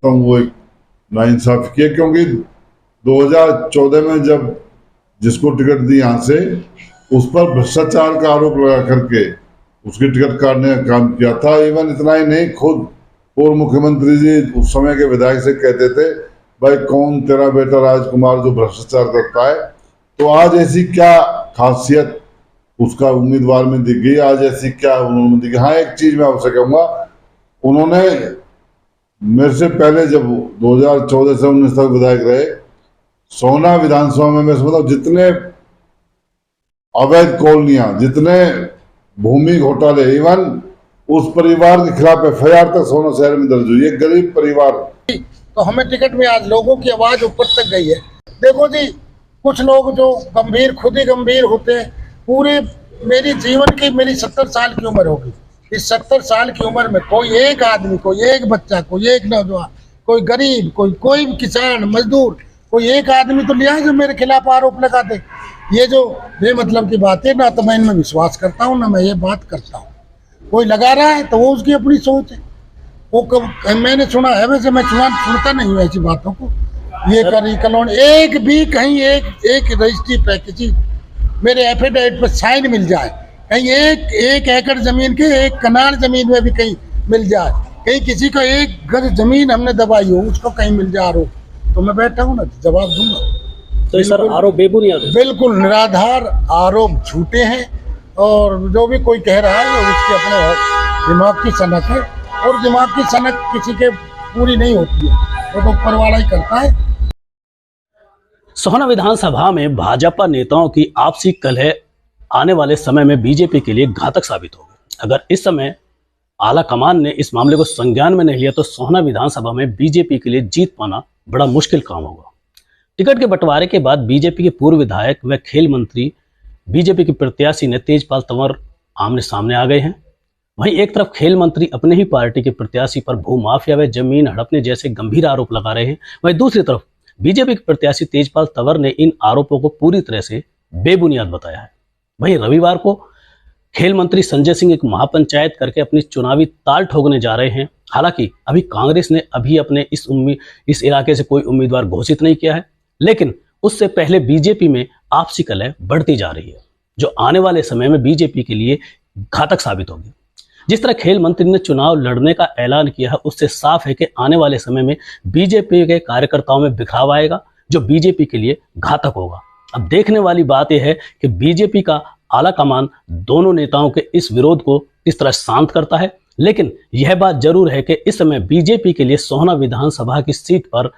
हूँ वो एक नाइंसाफी की है, क्योंकि 2014 में जब जिसको टिकट दी यहाँ से उस पर भ्रष्टाचार का आरोप लगा करके उसकी टिकट काटने का काम किया था। इवन इतना ही नहीं, खुद पूर्व मुख्यमंत्री जी उस समय के विधायक से कहते थे, भाई कौन तेरा बेटा राजकुमार जो भ्रष्टाचार करता है। तो आज ऐसी क्या खासियत उसका उम्मीदवार में दिख गई, आज ऐसी क्या उन्होंने दिखी। हाँ, एक चीज मैं आपसे कहूंगा, उन्होंने मेरे से पहले जब 2014 से 19 तक विधायक रहे, सोहना विधानसभा में मैं समझता हूँ जितने अवैध कॉलोनियां, जितने भूमि घोटाले, इवन उस परिवार के खिलाफ एफआईआर तक सोहना शहर में दर्ज हुई है। गरीब परिवार, तो हमें टिकट में आज लोगों की आवाज ऊपर तक गई है। देखो जी, कुछ लोग जो गंभीर, खुद ही गंभीर होते हैं। पूरे मेरी जीवन की, मेरी 70 साल की उम्र होगी, इस 70 साल की उम्र में कोई एक आदमी, कोई एक बच्चा, कोई एक नौजवान, कोई गरीब, कोई किसान, मजदूर, कोई एक आदमी तो लिया जो मेरे खिलाफ आरोप लगा दे। ये जो बेमतलब की बात है ना, तो मैं इनमें विश्वास करता हूँ ना मैं ये बात करता हूँ। कोई लगा रहा है तो वो उसकी अपनी सोच है। वो मैंने सुना है, वैसे मैं सुनता नहीं हूँ ऐसी बातों को। ये करी कलोन एक भी कहीं एक रजिस्ट्री पे किसी मेरे एफिडेविट पे साइन मिल जाए, कहीं एक एकड़ जमीन के, एक कनाल जमीन में भी कहीं मिल जाए, कहीं किसी को एक गज जमीन हमने दबाई हो उसको कहीं मिल जाए आरोप, तो मैं बैठा हूँ ना, जवाब दूंगा। तो सर आरोप बेबुनियाद है, बिल्कुल निराधार आरोप, झूठे हैं। और जो भी कोई कह रहा है उसके अपने दिमाग की सनक है, और दिमाग की सनक किसी के पूरी नहीं होती है, वो तो ऊपर वाला ही करता है। सोहना विधानसभा में भाजपा नेताओं की आपसी कलह आने वाले समय में बीजेपी के लिए घातक साबित होगी। अगर इस समय आला कमान ने इस मामले को संज्ञान में नहीं लिया तो सोहना विधानसभा में बीजेपी के लिए जीत पाना बड़ा मुश्किल काम होगा। टिकट के बंटवारे के बाद बीजेपी के पूर्व विधायक व खेल मंत्री बीजेपी के प्रत्याशी ने तेजपाल तंवर आमने सामने आ गए हैं। वहीं एक तरफ खेल मंत्री अपने ही पार्टी के प्रत्याशी पर भूमाफिया व जमीन हड़पने जैसे गंभीर आरोप लगा रहे हैं, वहीं दूसरी तरफ बीजेपी के प्रत्याशी तेजपाल तंवर ने इन आरोपों को पूरी तरह से बेबुनियाद बताया है। वहीं रविवार को खेल मंत्री संजय सिंह एक महापंचायत करके अपनी चुनावी ताल ठोकने जा रहे हैं। हालांकि अभी कांग्रेस ने अभी अपने इस इलाके से कोई उम्मीदवार घोषित नहीं किया है, लेकिन उससे पहले बीजेपी में आपसी कलह बढ़ती जा रही है, जो आने वाले समय में बीजेपी के लिए घातक साबित होगी। जिस तरह खेल मंत्री ने चुनाव लड़ने का ऐलान किया है, उससे साफ है कि आने वाले समय में बीजेपी के कार्यकर्ताओं में बिखराव आएगा, जो बीजेपी के लिए घातक होगा। अब देखने वाली बात यह है कि बीजेपी का आला कमान दोनों नेताओं के इस विरोध को किस तरह शांत करता है। लेकिन यह बात जरूर है कि इस समय बीजेपी के लिए सोहना विधानसभा की सीट पर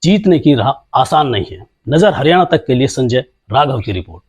जीतने की राह आसान नहीं है। नजर हरियाणा तक के लिए संजय राघव की रिपोर्ट।